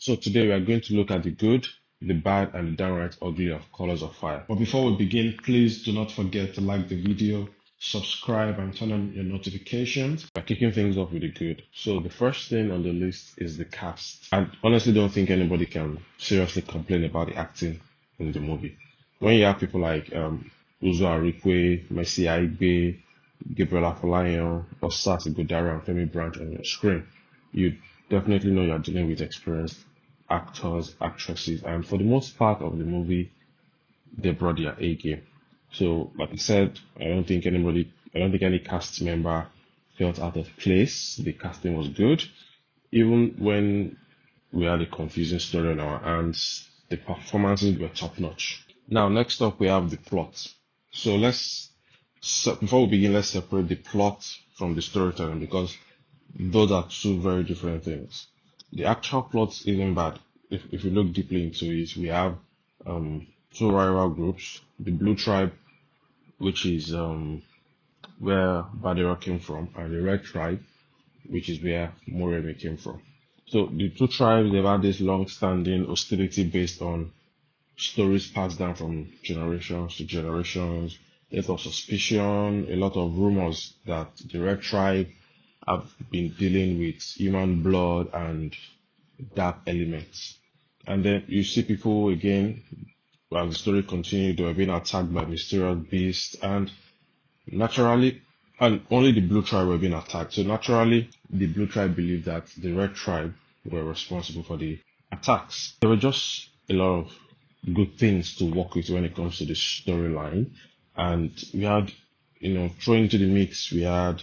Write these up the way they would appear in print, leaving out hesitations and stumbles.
So today we are going to look at the good, the bad, and the downright ugly of Colors of Fire. But before we begin, please do not forget to like the video, subscribe, and turn on your notifications. We're kicking things off with the good. So the first thing on the list is the cast. I honestly don't think anybody can seriously complain about the acting in the movie. When you have people like Uzor Arukwe, Aigbe, Gabriel Afolayan, Osas, Ighodaro, and Femi Branch on your screen, you definitely know you're dealing with experienced actors, actresses, and for the most part of the movie, they brought their A game. So, like I said, I don't think any cast member felt out of place. The casting was good. Even when we had a confusing story on our hands, the performances were top notch. Now, next up, we have the plot. So before we begin, let's separate the plot from the storytelling because those are two very different things. The actual plot isn't bad. If you look deeply into it, we have two rival groups, the Blue Tribe, which is where Badero came from, and the Red Tribe, which is where Moremi came from. So the two tribes, they've had this long-standing hostility based on stories passed down from generations to generations. There's a lot of suspicion, a lot of rumors that the Red Tribe have been dealing with human blood and dark elements. And then you see people again, as the story continued, they were being attacked by mysterious beasts, and naturally, and only the Blue Tribe were being attacked. So naturally, the Blue Tribe believed that the Red Tribe were responsible for the attacks. There were just a lot of good things to work with when it comes to the storyline. And we had, thrown into the mix, we had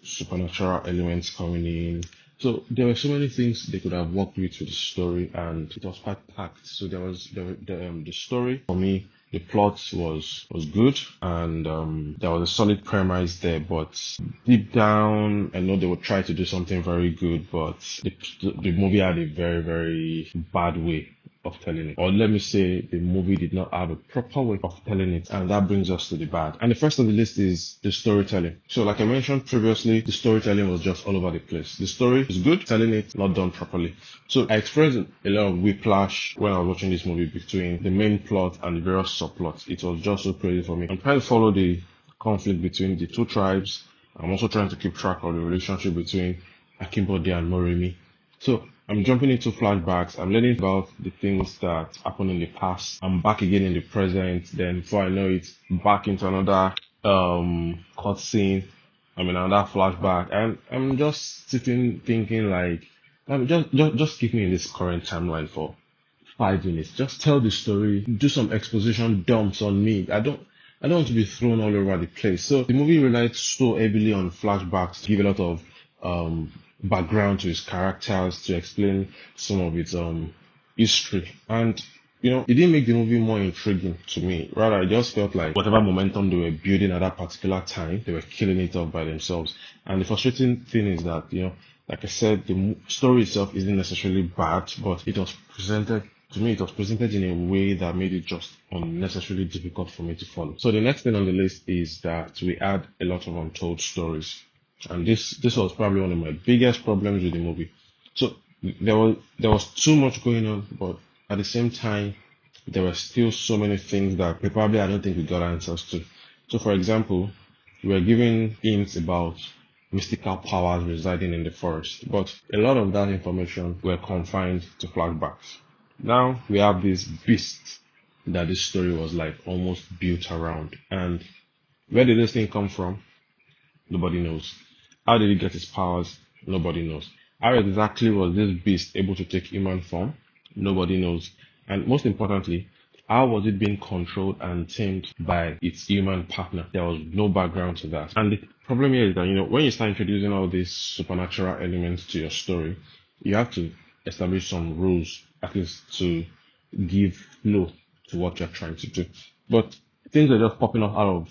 supernatural elements coming in. So there were so many things they could have worked with the story, and it was quite packed. So the story for me, the plot was good, and there was a solid premise there. But deep down, I know they would try to do something very good, but the movie had a very, very bad way of telling it. Or let me say, the movie did not have a proper way of telling it, and that brings us to the bad. And the first on the list is the storytelling. So like I mentioned previously, the storytelling was just all over the place. The story is good, telling it not done properly. So I experienced a lot of whiplash when I was watching this movie between the main plot and the various subplots. It was just so crazy for me. I'm trying to follow the conflict between the two tribes. I'm also trying to keep track of the relationship between Akimbode and Moremi. So I'm jumping into flashbacks. I'm learning about the things that happened in the past. I'm back again in the present. Then before I know it, back into another cutscene. I'm in another flashback, and I'm just sitting thinking like, just keep me in this current timeline for 5 minutes. Just tell the story. Do some exposition dumps on me. I don't want to be thrown all over the place. So the movie relied so heavily on flashbacks to give a lot of background to his characters, to explain some of its history. And it didn't make the movie more intriguing to me. Rather, I just felt like whatever momentum they were building at that particular time, they were killing it off by themselves. And the frustrating thing is that, like I said, the story itself isn't necessarily bad, but it was presented in a way that made it just unnecessarily difficult for me to follow. So the next thing on the list is that we had a lot of untold stories. And this was probably one of my biggest problems with the movie. So there was too much going on, but at the same time, there were still so many things that probably I don't think we got answers to. So for example, we were given hints about mystical powers residing in the forest, but a lot of that information were confined to flashbacks. Now we have this beast that this story was like almost built around. And where did this thing come from? Nobody knows. How did he get his powers? Nobody knows. How exactly was this beast able to take human form? Nobody knows. And most importantly, how was it being controlled and tamed by its human partner? There was no background to that. And the problem here is that, when you start introducing all these supernatural elements to your story, you have to establish some rules, at least to give flow to what you're trying to do. But things are just popping up out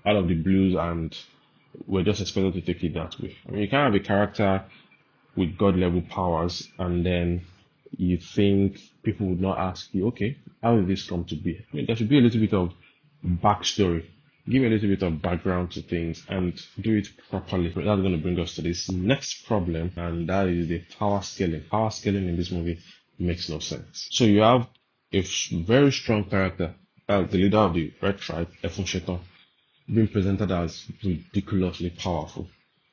of the blues, and we're just expected to take it that way. I mean, you can't have a character with God level powers and then you think people would not ask you, okay, how did this come to be? I mean, there should be a little bit of backstory give a little bit of background to things and do it properly. That's going to bring us to this next problem, and that is the power scaling. Power scaling in this movie makes no sense. So you have a very strong character, the leader of the Red Tribe, Efun, being presented as ridiculously powerful.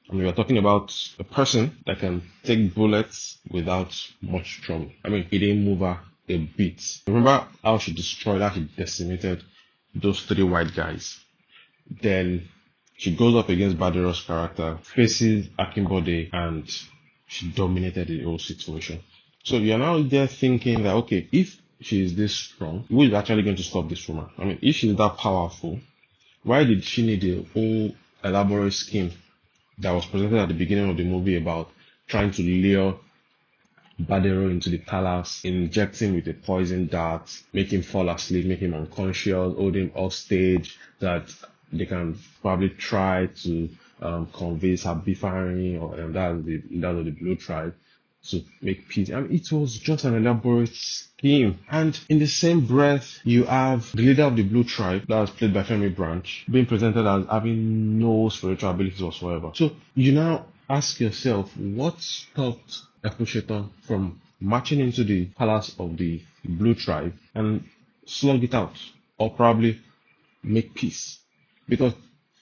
I mean, we're talking about a person that can take bullets without much trouble. I mean, he didn't move her a bit. Remember how she decimated those 3 white guys? Then she goes up against Badiro's character, faces Akimbode, and she dominated the whole situation. So you're now there thinking that, okay, if she is this strong, who is actually going to stop this woman? I mean, if she's that powerful, why did she need a whole elaborate scheme that was presented at the beginning of the movie about trying to lure Badero into the palace, inject him with a poison dart, make him fall asleep, make him unconscious, hold him off stage, that they can probably try to convince her Bifari or that of the Blue Tribe to make peace. I mean, it was just an elaborate scheme. And in the same breath, you have the leader of the Blue Tribe, that was played by Femi Branch, being presented as having no spiritual abilities whatsoever. So you now ask yourself, what stopped Efun from marching into the palace of the Blue Tribe and slug it out, or probably make peace? Because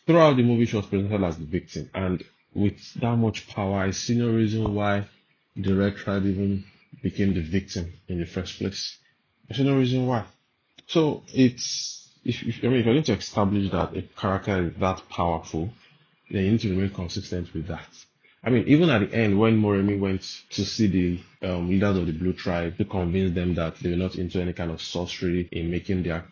throughout the movie, she was presented as the victim, and with that much power, I see no reason why the Red Tribe even became the victim in the first place. I see no reason why. So if you're going to establish that a character is that powerful, then you need to remain consistent with that. I mean, even at the end, when Moremi went to see the leaders of the Blue Tribe to convince them that they were not into any kind of sorcery in making their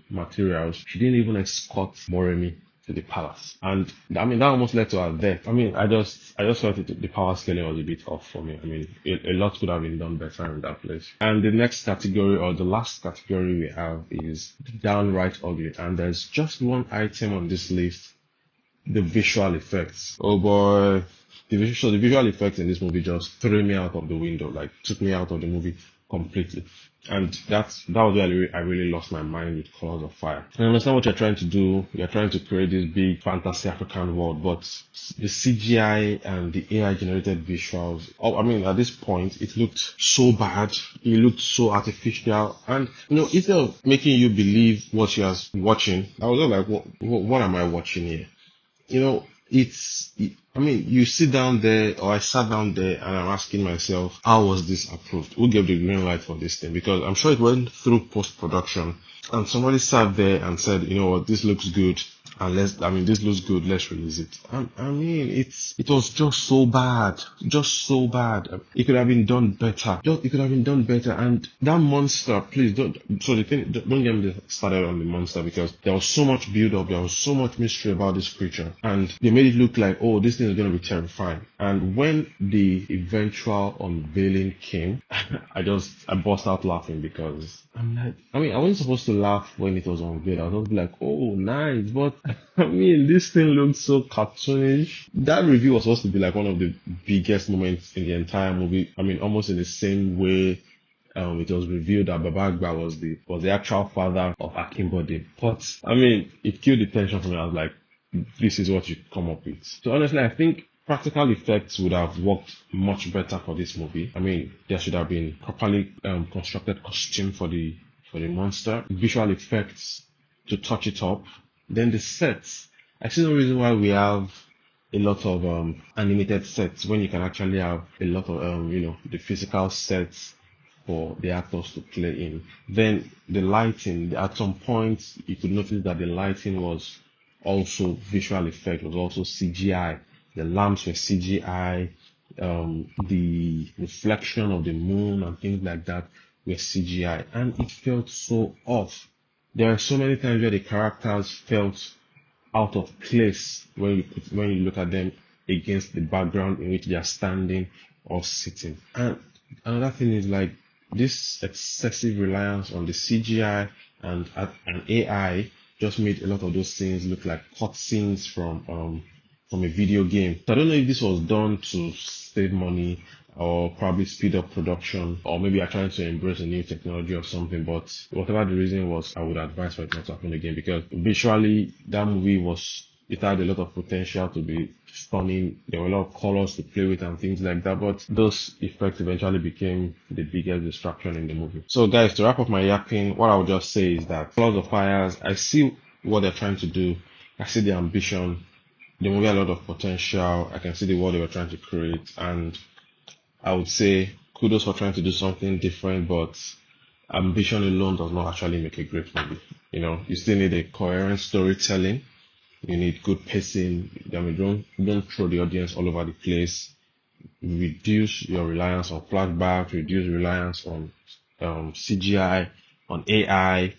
materials, she didn't even escort Moremi to the palace. And I mean, that almost led to her death. I mean, I just felt the power scaling was a bit off for me. I mean, a lot could have been done better in that place. And the next category, or the last category we have, is downright ugly. And there's just one item on this list: the visual effects. Oh boy. The visual effects in this movie just threw me out of the window, like took me out of the movie completely. And that was where I really lost my mind with Colors of Fire. I understand what you're trying to do. You're trying to create this big fantasy African world, but the CGI and the AI generated visuals, I mean, at this point, it looked so bad. It looked so artificial. And, instead of making you believe what you're watching, I was like, what am I watching here? You sit down there, or I sat down there, and I'm asking myself, how was this approved? Who gave the green light for this thing? Because I'm sure it went through post-production, and somebody sat there and said, you know what, this looks good, and this looks good, let's release it. It was just so bad. It could have been done better. And that monster, please don't get me started on the monster, because there was so much build up, there was so much mystery about this creature, and they made it look like, oh, this thing is going to be terrifying. And when the eventual unveiling came, I burst out laughing, because I'm like, I wasn't supposed to laugh when it was unveiled. I was supposed to be like, oh, nice, but this thing looked so cartoonish. That review was supposed to be like one of the biggest moments in the entire movie. Almost in the same way it was revealed that Baba Aigbe was the actual father of Akimbode. But it killed the tension for me. I was like, this is what you come up with. So honestly, I think practical effects would have worked much better for this movie. There should have been properly constructed costume for the monster, visual effects to touch it up. Then the sets. I see no reason why we have a lot of animated sets when you can actually have a lot of the physical sets for the actors to play in. Then the lighting. At some point, you could notice that the lighting was also visual effect, was also CGI. The lamps were CGI. The reflection of the moon and things like that were CGI, and it felt so off. There are so many times where the characters felt out of place when you look at them against the background in which they are standing or sitting. And another thing is like this excessive reliance on the CGI and AI just made a lot of those scenes look like cutscenes from a video game. So I don't know if this was done to save money or probably speed up production, or maybe are trying to embrace a new technology or something. But whatever the reason was, I would advise for it not to happen again, because visually that movie it had a lot of potential to be stunning. There were a lot of colors to play with and things like that, but those effects eventually became the biggest distraction in the movie. So guys, to wrap up my yapping, what I would just say is that Colors of Fires, I see what they're trying to do. I see the ambition. The movie had a lot of potential. I can see the world they were trying to create, and I would say kudos for trying to do something different, but ambition alone does not actually make a great movie. You still need a coherent storytelling. You need good pacing. I mean, don't throw the audience all over the place. Reduce your reliance on flashbacks. Reduce reliance on CGI, on AI,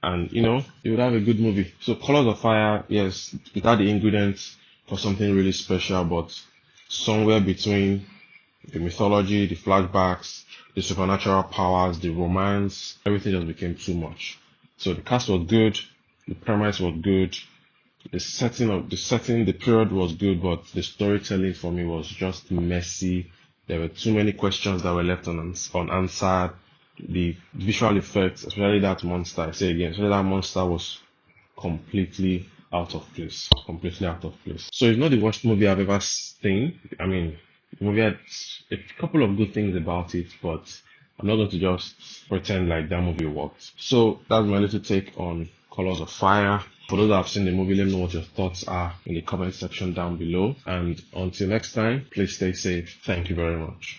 and you would have a good movie. So Colors of Fire, yes, it had the ingredients for something really special, but somewhere between the mythology, the flashbacks, the supernatural powers, the romance, everything just became too much. So the cast was good, the premise was good, the period was good, but the storytelling for me was just messy. There were too many questions that were left unanswered. The visual effects, especially that monster, especially that monster was completely out of place. Completely out of place. So it's not the worst movie I've ever seen. I mean, the movie had a couple of good things about it, but I'm not going to just pretend like that movie worked. So that's my little take on Colors of Fire. For those that have seen the movie, let me know what your thoughts are in the comment section down below. And until next time, please stay safe. Thank you very much.